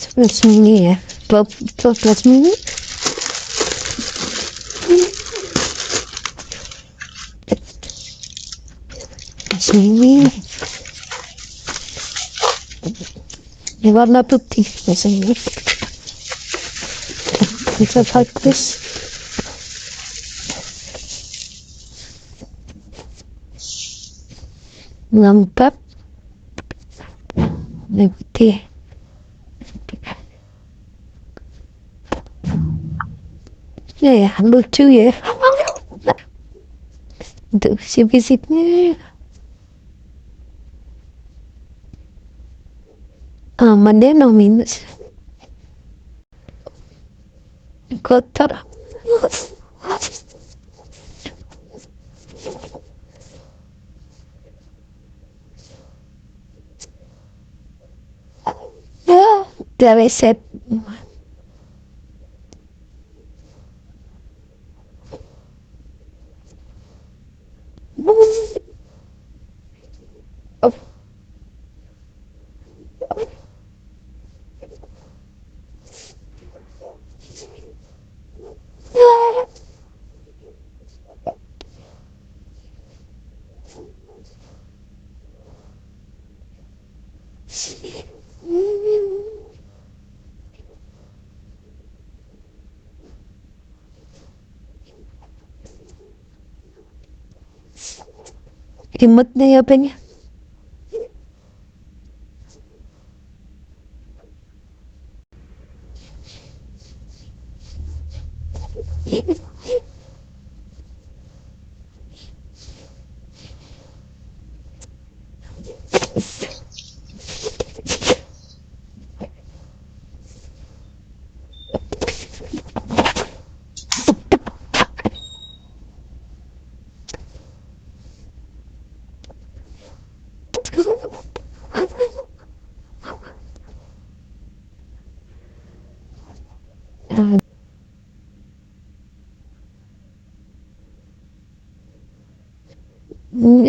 11 mili ya, 12 mili. Sini ini warna putih biasanya, bisa bagus. Lengkap putih. Ya, lucu ya untuk si fisiknya. Aman no minus kotor. Ya, dari set. Remote-nya ya apanya?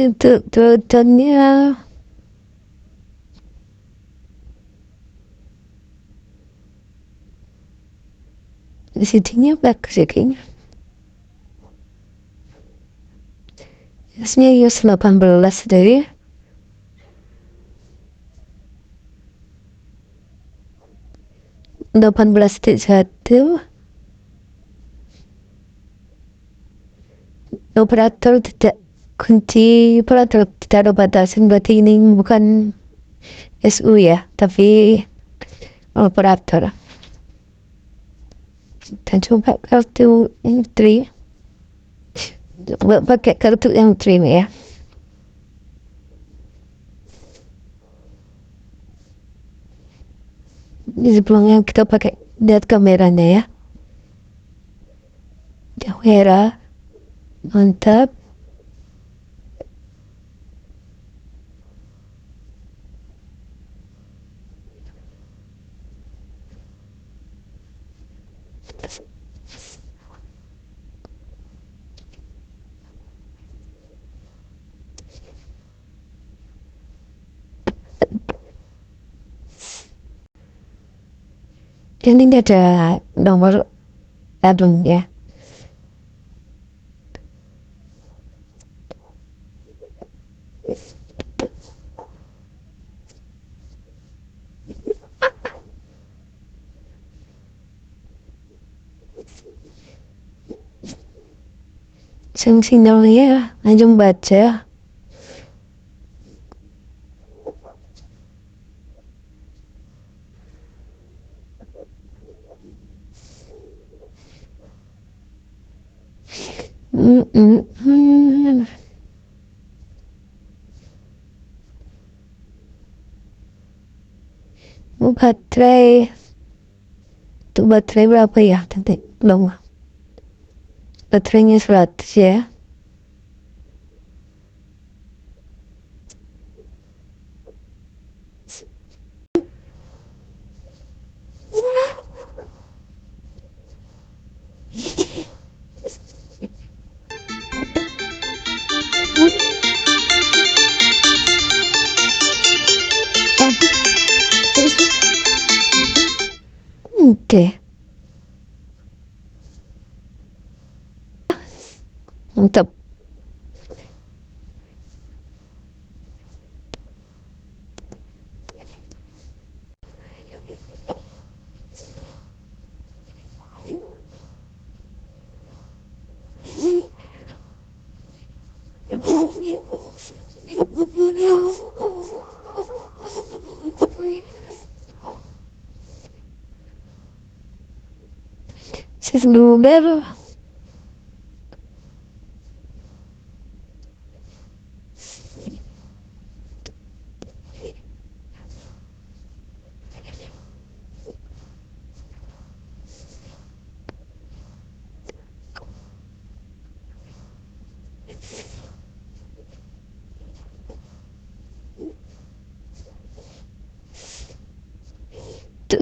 Itu tulisannya sitinya bagus ya kayaknya. Biasanya US 18 dari 18.1. Operator tidak, kunci operator tidak ada batasan, berarti ini bukan SU ya, tapi operator. Kita coba kartu yang 3, pakai kartu yang 3 ya. Sebelumnya kita pakai lihat kameranya ya. Kamera mantap. Ini ada nomor album ya. Sinyalnya langsung baca. Baterai itu baterai berapa ya? Nanti belum. Baterainya 100 ya. Oke, mantap. C'est nouvelle.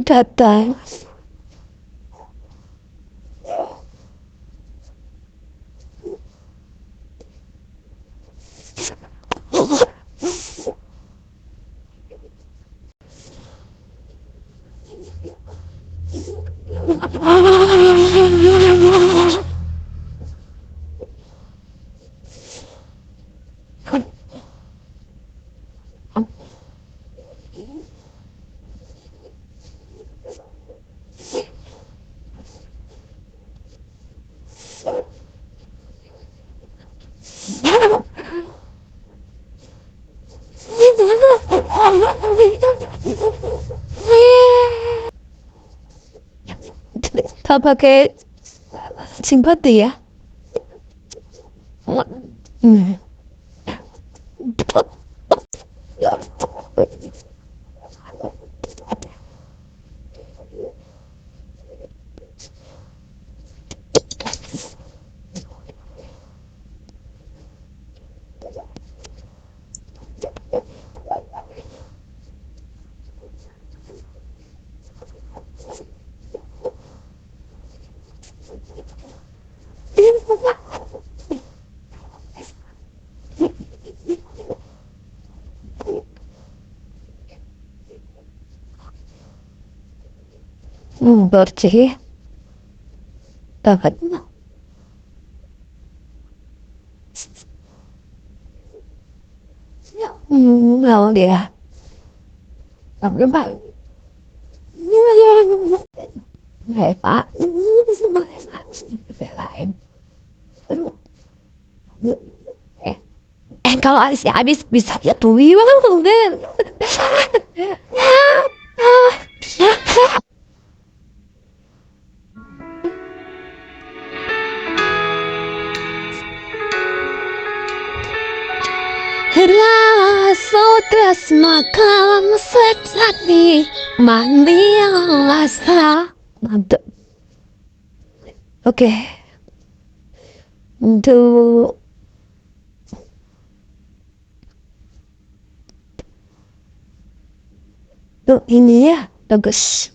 Datang. 다 pakai simpati ya. Hmm. Bersih banget. Mau dia. Tapi Pak. Này Pak. Belain. Aduh. Kalau habis bisa ya tuh banget. Otras makam setati mandi rasa. Mantap. Oke. Untuk ini ya bagus.